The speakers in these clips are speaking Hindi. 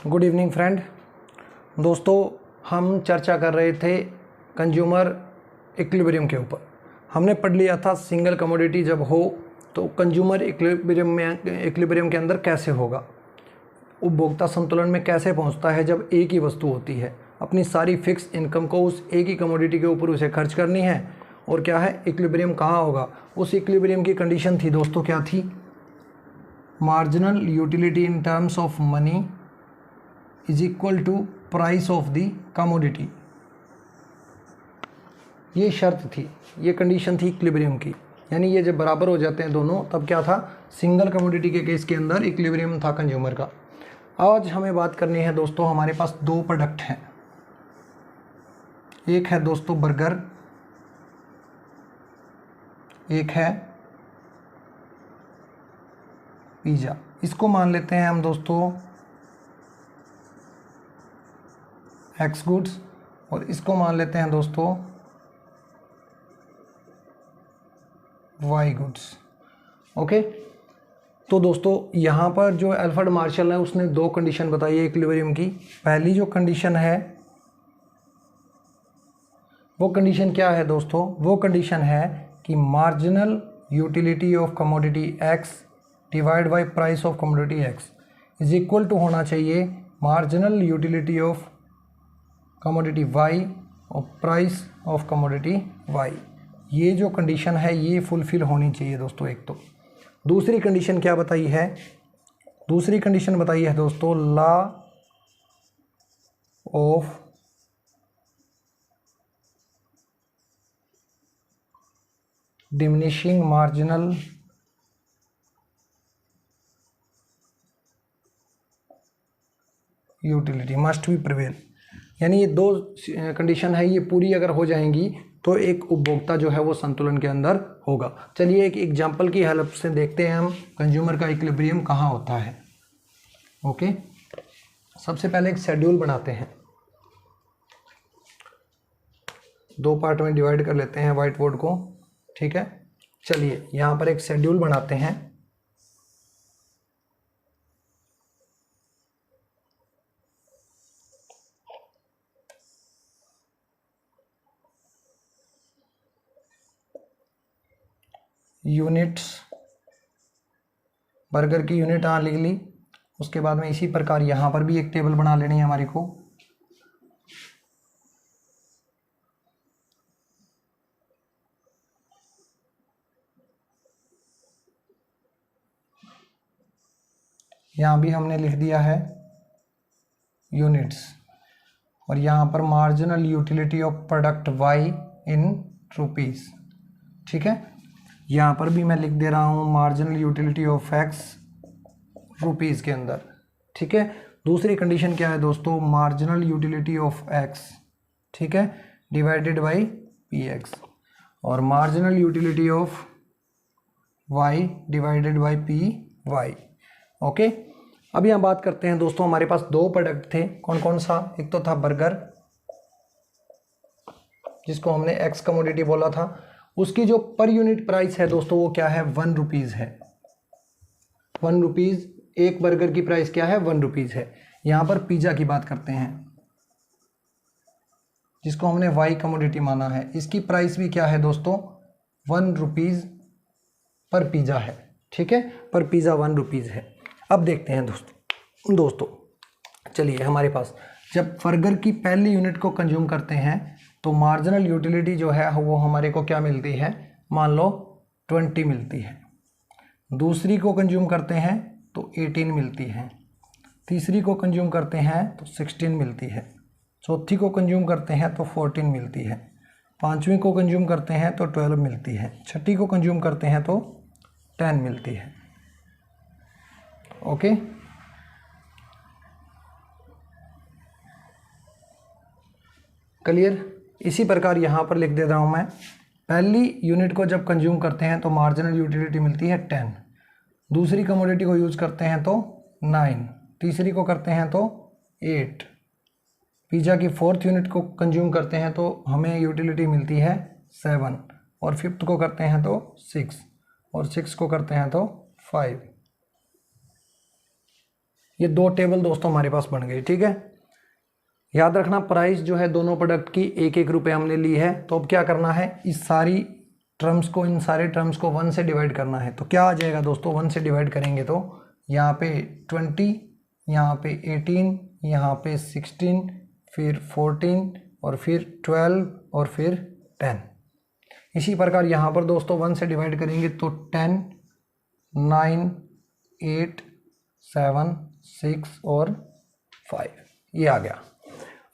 Good evening friend. दोस्तों, हम चर्चा कर रहे थे कंज्यूमर इक्विलिब्रियम के ऊपर। हमने पढ़ लिया था सिंगल कमोडिटी जब हो तो कंज्यूमर इक्विलिब्रियम के अंदर कैसे होगा, उपभोक्ता संतुलन में कैसे पहुंचता है जब एक ही वस्तु होती है। अपनी सारी फिक्स इनकम को उस एक ही कमोडिटी के ऊपर उसे खर्च करनी है। और क्या है, इक्विलिब्रियम कहाँ होगा। उस इक्विलिब्रियम की कंडीशन थी दोस्तों, क्या थी, marginal utility in terms of money is equal to price of the commodity. ये शर्त थी, ये कंडीशन थी इक्विलिब्रियम की। यानी ये जब बराबर हो जाते हैं दोनों, तब क्या था, सिंगल कमोडिटी के केस के अंदर इक्विलिब्रियम था कंज्यूमर का। आज हमें बात करनी है दोस्तों, हमारे पास दो प्रोडक्ट हैं। एक है दोस्तों बर्गर, एक है पिज़्ज़ा। इसको मान लेते हैं हम दोस्तों एक्स गुड्स, और इसको मान लेते हैं दोस्तों वाई गुड्स। ओके, तो दोस्तों यहाँ पर जो एल्फ्रेड मार्शल है उसने दो कंडीशन बताई है इक्विलिब्रियम की। पहली जो कंडीशन है वो कंडीशन क्या है दोस्तों, वो कंडीशन है कि marginal utility of commodity x divide by price of commodity x is equal to होना चाहिए marginal utility of commodity y और प्राइस ऑफ कमोडिटी वाई। ये जो कंडीशन है ये फुलफिल होनी चाहिए दोस्तों एक तो। दूसरी कंडीशन क्या बताई है, दूसरी कंडीशन बताई है दोस्तों law of diminishing marginal utility must be prevail. यानी ये दो कंडीशन है, ये पूरी अगर हो जाएंगी तो एक उपभोक्ता जो है वो संतुलन के अंदर होगा। चलिए एक एग्जांपल की हेल्प से देखते हैं हम कंज्यूमर का इक्विलिब्रियम कहाँ होता है। ओके, सबसे पहले एक शेड्यूल बनाते हैं, दो पार्ट में डिवाइड कर लेते हैं व्हाइट बोर्ड को। ठीक है, चलिए यहाँ पर एक शेड्यूल बनाते हैं। यूनिट्स, बर्गर की यूनिट यहाँ लिख ली। उसके बाद में इसी प्रकार यहाँ पर भी एक टेबल बना लेनी है हमारी को। यहाँ भी हमने लिख दिया है यूनिट्स, और यहाँ पर marginal utility of product y in rupees. ठीक है, यहाँ पर भी मैं लिख दे रहा हूँ marginal utility of x rupees के अंदर। ठीक है, दूसरी कंडीशन क्या है दोस्तों, मार्जिनल यूटिलिटी ऑफ एक्स, ठीक है, डिवाइडेड बाई पी एक्स, और marginal utility of y divided by p y. Okay, अब यहाँ बात करते हैं दोस्तों, हमारे पास दो प्रोडक्ट थे, कौन कौन सा, एक तो था बर्गर जिसको हमने एक्स कमोडिटी बोला था। उसकी जो पर यूनिट प्राइस है दोस्तों वो क्या है, 1 रुपीज़ है। 1 रुपीज़, एक बर्गर की प्राइस क्या है, 1 रुपीज़ है। यहाँ पर पिज़्ज़ा की बात करते हैं जिसको हमने वाई कमोडिटी माना है। इसकी प्राइस भी क्या है दोस्तों, 1 रुपीज़ पर पिज़्ज़ा है। ठीक है, पर पिज़्ज़ा 1 रुपीज़ है। अब देखते हैं दोस्तों चलिए, हमारे पास जब बर्गर की पहली यूनिट को कंज्यूम करते हैं तो मार्जिनल यूटिलिटी जो है वो हमारे को क्या मिलती है, मान लो 20 मिलती है। दूसरी को कंज्यूम करते हैं तो 18 मिलती है। तीसरी को कंज्यूम करते हैं तो 16 मिलती है। चौथी को कंज्यूम करते हैं तो 14 मिलती है। पांचवी को कंज्यूम करते हैं तो 12 मिलती है। छठी को कंज्यूम करते हैं तो 10 मिलती है। Okay, clear. इसी प्रकार यहाँ पर लिख दे रहा हूँ मैं, पहली यूनिट को जब कंज्यूम करते हैं तो मार्जिनल यूटिलिटी मिलती है 10, दूसरी कमोडिटी को यूज करते हैं तो 9, तीसरी को करते हैं तो 8, पिज़्ज़ा की फोर्थ यूनिट को कंज्यूम करते हैं तो हमें यूटिलिटी मिलती है 7, और फिफ्थ को करते हैं तो 6, और 6 को करते हैं तो 5। ये दो टेबल दोस्तों हमारे पास बन गई, ठीक है। याद रखना प्राइस जो है दोनों प्रोडक्ट की 1-1 रुपये हमने ली है। तो अब क्या करना है, इस सारी टर्म्स को, इन सारे टर्म्स को 1 से डिवाइड करना है। तो क्या आ जाएगा दोस्तों, 1 से डिवाइड करेंगे तो यहाँ पे 20, यहाँ पे 18, यहाँ पे 16, फिर 14 और फिर 12 और फिर 10। इसी प्रकार यहाँ पर दोस्तों 1 से डिवाइड करेंगे तो 10, 9, 8, 7, 6 और 5, ये आ गया।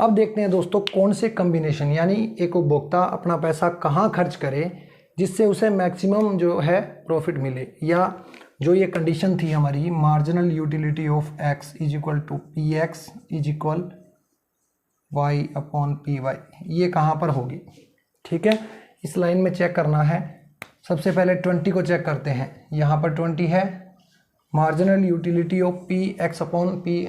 अब देखते हैं दोस्तों कौन से कॉम्बिनेशन, यानी एक उपभोक्ता अपना पैसा कहाँ खर्च करे जिससे उसे मैक्सिमम जो है प्रॉफिट मिले, या जो ये कंडीशन थी हमारी, marginal utility of x is equal to p x is equal y upon p y, ये कहाँ पर होगी, ठीक है। इस लाइन में चेक करना है। सबसे पहले 20 को चेक करते हैं, यहाँ पर 20 है। Marginal utility of p x upon p,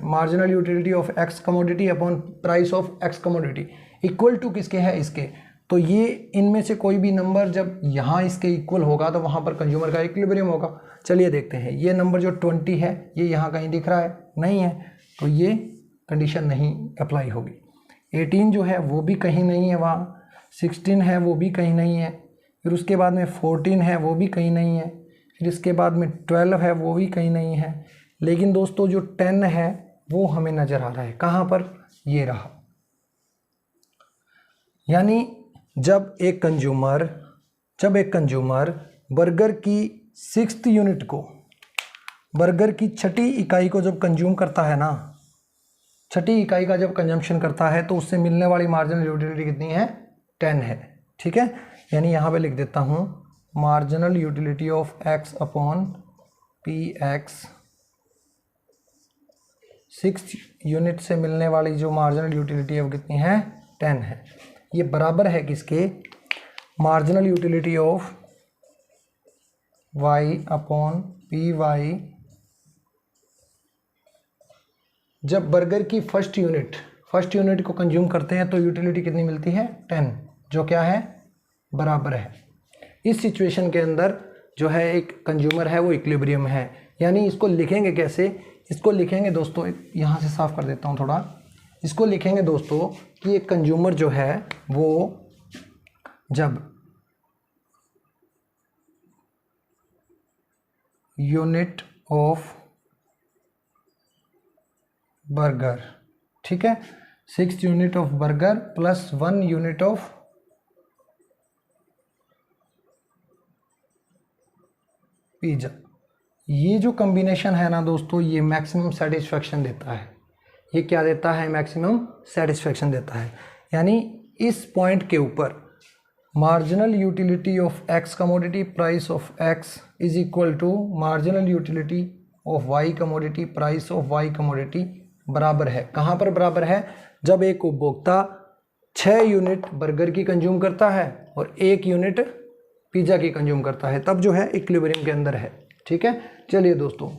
marginal utility of x commodity upon price of x commodity equal to किसके है, इसके। तो ये इनमें से कोई भी नंबर जब यहाँ इसके इक्वल होगा तो वहाँ पर कंज्यूमर का इक्विलिब्रियम होगा। चलिए देखते हैं, ये नंबर जो 20 है ये यहाँ कहीं दिख रहा है, नहीं है, तो ये कंडीशन नहीं अप्लाई होगी। 18 जो है वो भी कहीं नहीं है वहाँ, 16 है वो भी कहीं नहीं है, फिर उसके बाद में 14 है वो भी कहीं नहीं है, फिर इसके बाद में 12 है वो भी कहीं नहीं है। लेकिन दोस्तों जो 10 है वो हमें नज़र आ रहा है, कहाँ पर, ये रहा। यानी जब एक कंज्यूमर बर्गर की 6th यूनिट को, बर्गर की 6ठी इकाई को जब कंज्यूम करता है ना, 6ठी इकाई का जब कंजम्पशन करता है तो उससे मिलने वाली मार्जिनल यूटिलिटी कितनी है, 10 है, ठीक है। यानी यहाँ पे लिख देता हूँ marginal utility of x upon p x, 6th unit से मिलने वाली जो मार्जिनल यूटिलिटी है वो कितनी है, 10 है। ये बराबर है किसके, marginal utility of y upon p y, जब बर्गर की फर्स्ट यूनिट को कंज्यूम करते हैं तो यूटिलिटी कितनी मिलती है, 10, जो क्या है, बराबर है। इस सिचुएशन के अंदर जो है एक कंज्यूमर है वो इक्विलिब्रियम है। यानी इसको लिखेंगे कैसे, इसको लिखेंगे दोस्तों, यहाँ से साफ कर देता हूँ थोड़ा, इसको लिखेंगे दोस्तों कि एक कंज्यूमर जो है वो जब यूनिट ऑफ बर्गर, ठीक है, 6 unit of burger plus 1 unit of pizza, ये जो कॉम्बिनेशन है ना दोस्तों, ये मैक्सिमम सेटिस्फेक्शन देता है। ये क्या देता है, मैक्सिमम सेटिस्फेक्शन देता है। यानी इस पॉइंट के ऊपर marginal utility of x commodity price of x is equal to marginal utility of y commodity price of y commodity बराबर है। कहाँ पर बराबर है, जब एक उपभोक्ता 6 यूनिट बर्गर की कंज्यूम करता है और 1 यूनिट पिज़्ज़ा की कंज्यूम करता है, तब जो है इक्विलिब्रियम के अंदर है, ठीक है। चलिए दोस्तों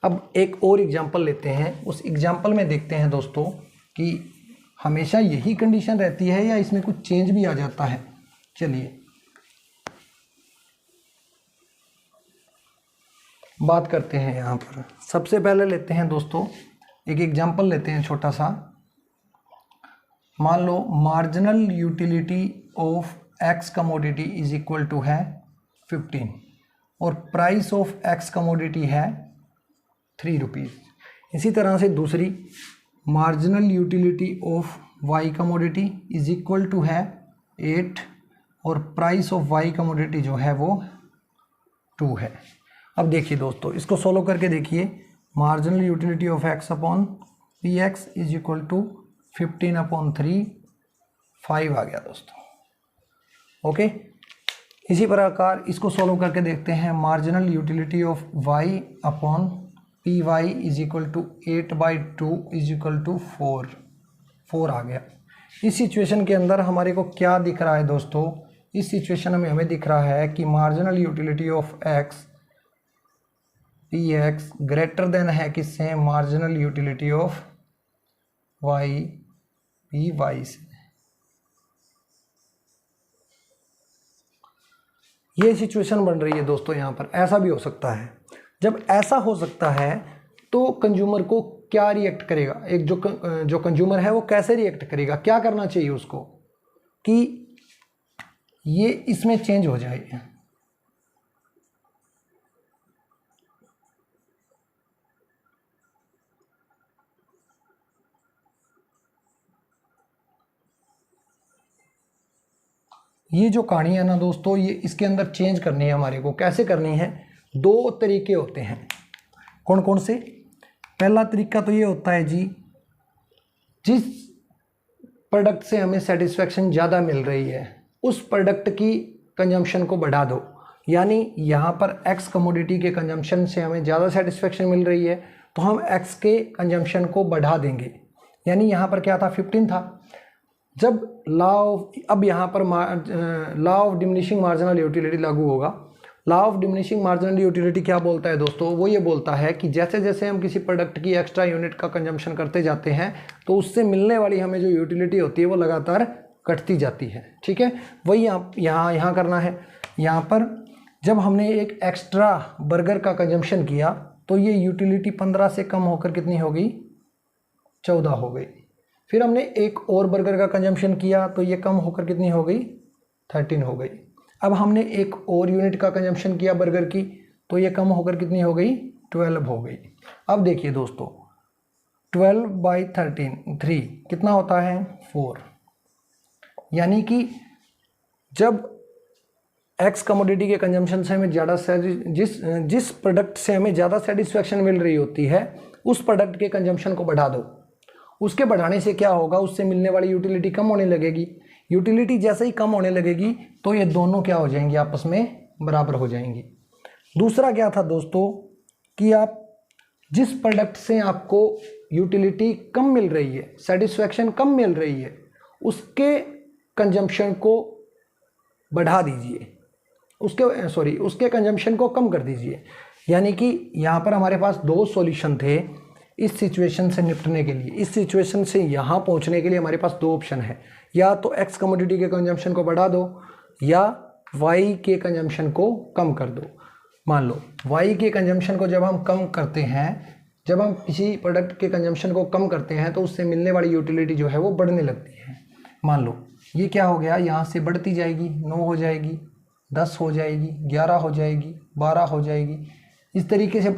अब एक और एग्जांपल लेते हैं। उस एग्जांपल में देखते हैं दोस्तों कि हमेशा यही कंडीशन रहती है या इसमें कुछ चेंज भी आ जाता है। चलिए बात करते हैं यहाँ पर। सबसे पहले लेते हैं दोस्तों एक एग्जांपल लेते हैं छोटा सा। मान लो marginal utility of x commodity is equal to है 15 और प्राइस ऑफ एक्स कमोडिटी है 3 रुपीज़। इसी तरह से दूसरी marginal utility of y commodity is equal to है 8 और प्राइस ऑफ वाई कमोडिटी जो है वो 2 है। अब देखिए दोस्तों इसको सोल्व करके देखिए, marginal utility of x upon p x is equal to 15 upon 3, 5 आ गया दोस्तों, ओके। इसी प्रकार इसको सोल्व करके देखते हैं, marginal utility of y upon p y is equal to 8/2 is equal to 4 आ गया। इस सिचुएशन के अंदर हमारे को क्या दिख रहा है दोस्तों, इस सिचुएशन में हमें दिख रहा है कि marginal utility of x p x greater than है किससे, marginal utility of y p y से। ये सिचुएशन बन रही है दोस्तों। यहाँ पर ऐसा भी हो सकता है। जब ऐसा हो सकता है तो कंज्यूमर को क्या रिएक्ट करेगा, एक जो कंज्यूमर है वो कैसे रिएक्ट करेगा, क्या करना चाहिए उसको कि ये इसमें चेंज हो जाए। ये जो कहानी है ना दोस्तों, ये इसके अंदर चेंज करनी है हमारे को। कैसे करनी है, दो तरीके होते हैं। कौन कौन से? पहला तरीका तो ये होता है जी, जिस प्रोडक्ट से हमें सेटिस्फेक्शन ज़्यादा मिल रही है उस प्रोडक्ट की कंजम्पशन को बढ़ा दो। यानी यहाँ पर एक्स कमोडिटी के कंजम्पशन से हमें ज़्यादा सेटिस्फेक्शन मिल रही है तो हम एक्स के कंजम्पशन को बढ़ा देंगे। यानी यहाँ पर क्या था, 15 था। जब अब यहाँ पर law of diminishing marginal utility लागू होगा। Law of diminishing marginal utility क्या बोलता है दोस्तों? वो ये बोलता है कि जैसे जैसे हम किसी प्रोडक्ट की एक्स्ट्रा यूनिट का कंजम्पशन करते जाते हैं तो उससे मिलने वाली हमें जो यूटिलिटी होती है वो लगातार कटती जाती है। ठीक है, वही यहाँ करना है। यहाँ पर जब हमने एक एक्स्ट्रा बर्गर का कंजम्पशन किया तो ये यूटिलिटी 15 से कम होकर कितनी हो गई, 14 हो गई। फिर हमने एक और बर्गर का कंजम्पशन किया तो ये कम होकर कितनी हो गई, 13 हो गई। अब हमने एक और यूनिट का कंजम्पशन किया बर्गर की तो ये कम होकर कितनी हो गई, 12 हो गई। अब देखिए दोस्तों, 12/13 कितना होता है, 4। यानी कि जब एक्स कमोडिटी के कंजम्पशन से हमें ज़्यादा जिस प्रोडक्ट से हमें ज़्यादा सेटिस्फेक्शन मिल रही होती है उस प्रोडक्ट के कंजम्पशन को बढ़ा दो। उसके बढ़ाने से क्या होगा, उससे मिलने वाली यूटिलिटी कम होने लगेगी। यूटिलिटी जैसे ही कम होने लगेगी तो ये दोनों क्या हो जाएंगी, आपस में बराबर हो जाएंगी। दूसरा क्या था दोस्तों कि आप जिस प्रोडक्ट से आपको यूटिलिटी कम मिल रही है, सेटिस्फेक्शन कम मिल रही है, उसके कंजम्पशन को बढ़ा दीजिए, उसके कंजम्पशन को कम कर दीजिए। यानी कि यहाँ पर हमारे पास दो सॉल्यूशन थे इस सिचुएशन से निपटने के लिए। इस सिचुएशन से यहाँ पहुँचने के लिए हमारे पास दो ऑप्शन है, या तो एक्स कमोडिटी के कंजम्पशन को बढ़ा दो या वाई के कंजम्पशन को कम कर दो। मान लो वाई के कंजम्पशन को जब हम कम करते हैं, जब हम किसी प्रोडक्ट के कंजम्पशन को कम करते हैं तो उससे मिलने वाली यूटिलिटी जो है वो बढ़ने लगती है। मान लो ये क्या हो गया, यहाँ से बढ़ती जाएगी, 9 हो जाएगी, 10 हो जाएगी, 11 हो जाएगी, 12 हो जाएगी। इस तरीके से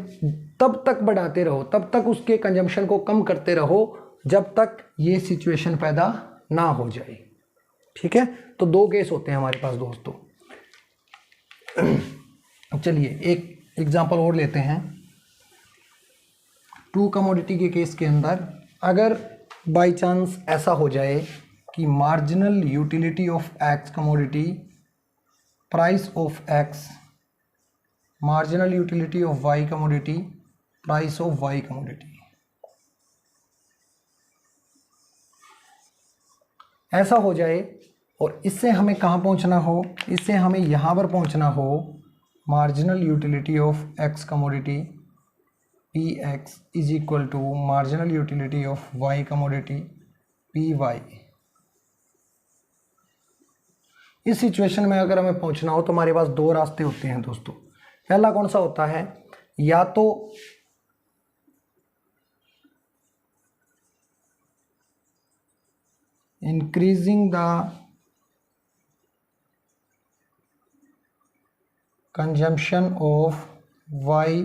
तब तक बढ़ाते रहो, तब तक उसके कंजम्पशन को कम करते रहो जब तक ये सिचुएशन पैदा ना हो जाए। ठीक है, तो दो केस होते हैं हमारे पास दोस्तों। चलिए एक एग्जांपल और लेते हैं। टू कमोडिटी के केस के अंदर अगर बाय चांस ऐसा हो जाए कि marginal utility of x commodity, price of x, marginal utility of y commodity, price of y commodity, ऐसा हो जाए और इससे हमें कहाँ पहुँचना हो, इससे हमें यहाँ पर पहुँचना हो, marginal utility of x commodity p x is equal to marginal utility of y commodity p y. इस सिचुएशन में अगर हमें पहुँचना हो तो हमारे पास दो रास्ते होते हैं दोस्तों। पहला कौन सा होता है, या तो increasing the consumption of y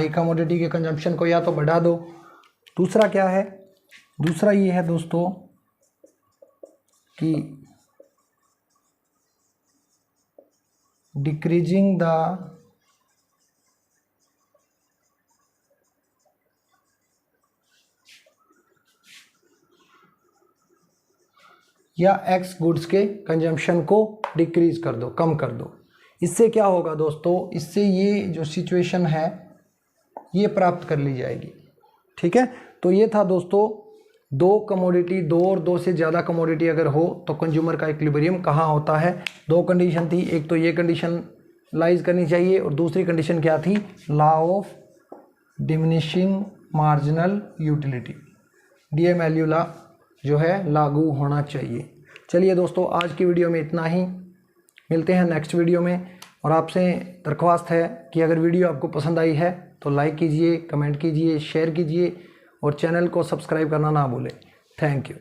commodity के कंजम्पशन को या तो बढ़ा दो। दूसरा क्या है, दूसरा ये है दोस्तों कि डिक्रीजिंग द या एक्स गुड्स के कंजम्पशन को डिक्रीज कर दो, कम कर दो। इससे क्या होगा दोस्तों, इससे ये जो सिचुएशन है ये प्राप्त कर ली जाएगी। ठीक है, तो ये था दोस्तों दो कमोडिटी, दो और दो से ज़्यादा कमोडिटी अगर हो तो कंज्यूमर का इक्विलिब्रियम कहाँ होता है। दो कंडीशन थी, एक तो ये कंडीशन लाइज करनी चाहिए और दूसरी कंडीशन क्या थी, law of diminishing marginal utility, DMLU law जो है लागू होना चाहिए। चलिए दोस्तों आज की वीडियो में इतना ही, मिलते हैं नेक्स्ट वीडियो में। और आपसे दरख्वास्त है कि अगर वीडियो आपको पसंद आई है तो लाइक कीजिए, कमेंट कीजिए, शेयर कीजिए और चैनल को सब्सक्राइब करना ना भूलें। Thank you.